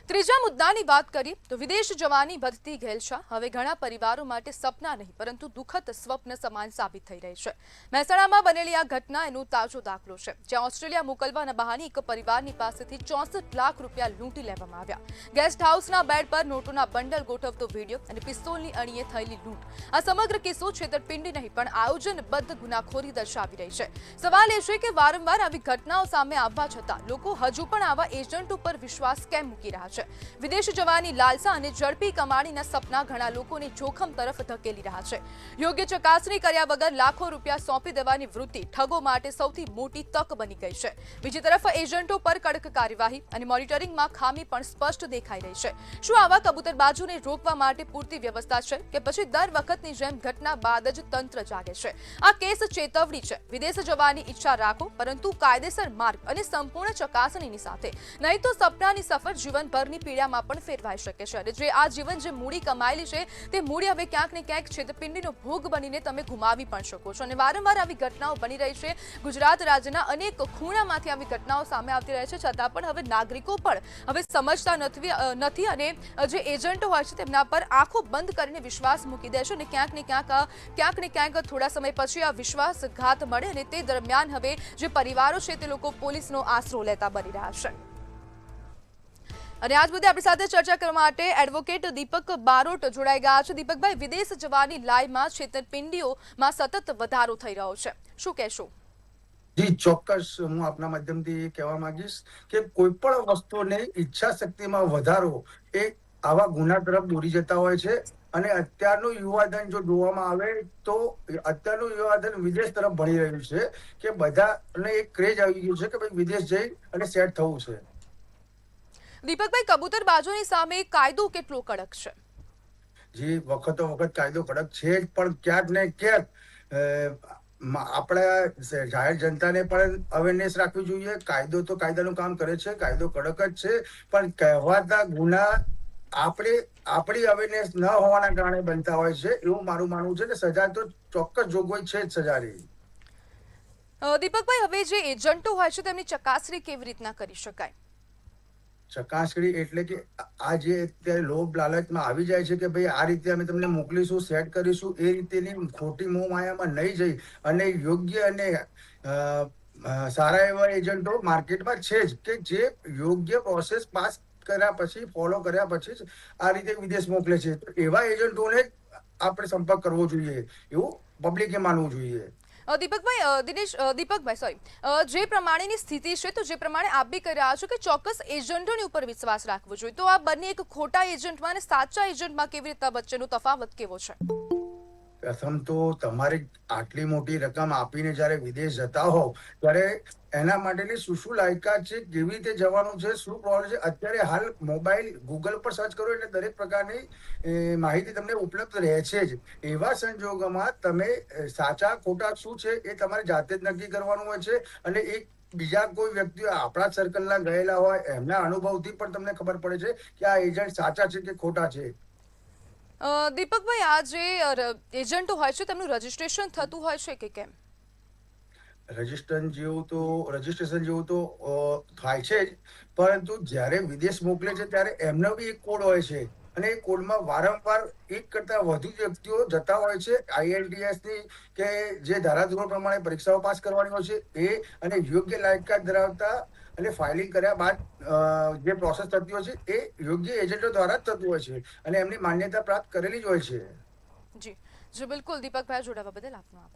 ત્રીજા મુદ્દાની વાત કરીએ તો વિદેશ જવાની વધતી ઘેલછા હવે ઘણા પરિવારો માટે સપના નહીં પરંતુ દુઃખદ સ્વપ્ન સમાન સાબિત થઈ રહી છે। મહેસાણામાં બનેલી આ ઘટના એનો તાજો દાખલો છે, જ્યાં ઓસ્ટ્રેલિયા મોકલવાના બહાને એક પરિવારની પાસેથી 64 લાખ રૂપિયા લૂંટી લેવામાં આવ્યા। ગેસ્ટ હાઉસના બેડ પર નોટોના બંડલ ગોઠવતો વિડીયો અને પિસ્તોલની અણીએ થયેલી લૂંટ, આ સમગ્ર કિસ્સો છેતરપિંડી નહીં પણ આયોજનબદ્ધ ગુનાખોરી દર્શાવી રહી છે। સવાલ એ છે કે વારંવાર આવી ઘટનાઓ સામે આવવા છતાં લોકો હજુ પણ આવા એજન્ટો પર વિશ્વાસ કેમ મૂકી રહ્યા છે? વિદેશ જવાની લાલસા અને ઝડપી કમાણીના સપના ઘણા લોકોને જોખમ તરફ ધકેલી રહ્યા છે। યોગ્ય ચકાસણી કર્યા વગર લાખો રૂપિયા સોંપી દેવાની વૃત્તિ ઠગો માટે સૌથી મોટી તક બની ગઈ છે। બીજી તરફ એજન્ટો પર કડક કાર્યવાહી અને મોનિટરિંગમાં ખામી પણ સ્પષ્ટ દેખાઈ રહી છે। શું આવા કબૂતરબાજોને રોકવા માટે પૂરતી વ્યવસ્થા છે કે પછી દર વખતની જેમ ઘટના બાદ જ તંત્ર જાગે છે? આ કેસ ચેતવણી છે। વિદેશ જવાની ઈચ્છા રાખો, પરંતુ કાયદેસર માર્ગ અને સંપૂર્ણ ચકાસણીની સાથે, નહીં તો સપનાની સફર જીવનભરની પીડામાં પણ ફેરવાઈ શકે છે અને જે આ જીવન જે મૂડી કમાયેલી છે તે મૂડી હવે ક્યાંક ને ક્યાંક છેતરપિંડીનો ભોગ બનીને તમે ગુમાવી પણ શકો છો। અને વારંવાર આવી ઘટનાઓ બની રહી છે। ગુજરાત રાજ્યના અનેક ખૂણામાંથી આવી ઘટનાઓ સામે આવતી રહે છે, છતાં પણ હવે નાગરિકો પણ હવે સમજતા નથી અને જે એજન્ટો હોય છે તેમના પર આંખો બંધ કરીને વિશ્વાસ મૂકી દે છે અને ક્યાંક ને ક્યાંક થોડા સમય પછી આ વિશ્વાસઘાત મળે અને તે દરમિયાન હવે જે પરિવારો છે તે લોકો પોલીસનો આશરો લેતા બની રહ્યા છે। અને આજ મુદ્દે આપણી સાથે ચર્ચા કરવા માટે એડવોકેટ દીપક બારોટ જોડાઈ ગયા છે। દીપકભાઈ, વિદેશ જવાની લાઈમાં છેતરપિંડીઓમાં સતત વધારો થઈ રહ્યો છે, શું કહેશો? જી ચોક્કસ, હું આપના માધ્યમથી કહેવા માંગીશ કે કોઈ પણ વસ્તુને ઈચ્છા શક્તિમાં વધારો એ આવા ગુના તરફ દોરી જતા હોય છે। અને અત્યારનું યુવાધન જો જોવામાં આવે તો અત્યારનું યુવાધન વિદેશ તરફ ભણી રહ્યું છે કે બધાને એક ક્રેઝ આવી ગયું છે કે ભાઈ વિદેશ જઈ અને સેટ થવું છે। દીપકભાઈ, કબૂતરબાજોની સામે કાયદો કેટલો કડક છે? જી વખતો વખત કાયદો કડક છે જ, પણ ક્યાંક ને ક્યાંક આપણા જાહેર જનતાને પણ અવેરનેસ રાખવી જોઈએ। કાયદો તો કાયદાનું કામ કરે છે, કાયદો કડક જ છે, પણ કહેવાતા ગુના આપણી અવેરનેસ ન હોવાના કારણે બનતા હોય છે, એવું મારું માનવું છે। કે સજા તો ચોક્કસ જોગવાઈ છે જ સજાની। દીપકભાઈ, હવે જે એજન્ટો હોય છે તેમની ચકાસણી કેવી રીતના કરી શકાય? ચકાસણી એટલે કે આ જે અત્યારે લોભ લાલચમાં આવી જાય છે કે ભાઈ આ રીતે અમે તમને મોકલીશું, સેટ કરીશું, એ રીતેની ખોટી મોહ માયામાં નહીં જઈ અને યોગ્ય અને સારા એવા એજન્ટો માર્કેટમાં છે જ કે જે યોગ્ય પ્રોસેસ પાસ કર્યા પછી, ફોલો કર્યા પછી જ આ રીતે વિદેશ મોકલે છે। તો એવા એજન્ટોને આપણે સંપર્ક કરવો જોઈએ, એવું પબ્લિકે માનવું જોઈએ। દીપકભાઈ, જે પ્રમાણેની સ્થિતિ છે તો જે પ્રમાણે આપ બી કહી રહ્યા છો કે ચોક્કસ એજન્ટોની ઉપર વિશ્વાસ રાખવો જોઈએ, તો આ બંને એક ખોટા એજન્ટમાં અને સાચા એજન્ટમાં કેવી રીતે વચ્ચેનો તફાવત કેવો છે? પ્રથમ તો તમારે આટલી મોટી રકમ આપીને જ્યારે વિદેશ જતા હોવ ત્યારે એના માટેની શું લાયકાત છે, કેવી રીતે જવાનું છે, શું પ્રોબ્લેમ છે, અત્યારે હાલ મોબાઈલ ગૂગલ પર સર્ચ કરો એટલે દરેક પ્રકારની માહિતી તમને ઉપલબ્ધ રહે છે જ। એવા સંજોગોમાં તમે સાચા ખોટા શું છે એ તમારે જાતે જ નક્કી કરવાનું હોય છે। અને એક બીજા કોઈ વ્યક્તિઓ આપણા સર્કલના ગયેલા હોય એમના અનુભવથી પણ તમને ખબર પડે છે કે આ એજન્ટ સાચા છે કે ખોટા છે। દીપકભાઈ, આ જે એજન્ટો હોય છે તેમનું રજીસ્ટ્રેશન થતું હોય છે કે કેમ? રજીસ્ટ્રેશન જેવું તો થાય છે જ, પરંતુ જ્યારે વિદેશ મોકલે છે ત્યારે એમનો બી એક કોડ હોય છે અને એ કોડમાં વારંવાર એક કરતા વધુ વ્યક્તિઓ જતા હોય છે। IELTS ની કે જે ધારાધોરણ પ્રમાણે પરીક્ષાઓ પાસ કરવાની હોય છે એ અને યોગ્ય લાયકાત ધરાવતા અને ફાઇલિંગ કર્યા બાદ જે પ્રોસેસ થતી હોય છે એ યોગ્ય એજન્ટો દ્વારા જ થતું હોય છે અને એમની માન્યતા પ્રાપ્ત કરેલી જ હોય છે। જી બિલકુલ દીપકભાઈ, જોડાવા બદલ આપનો આભાર।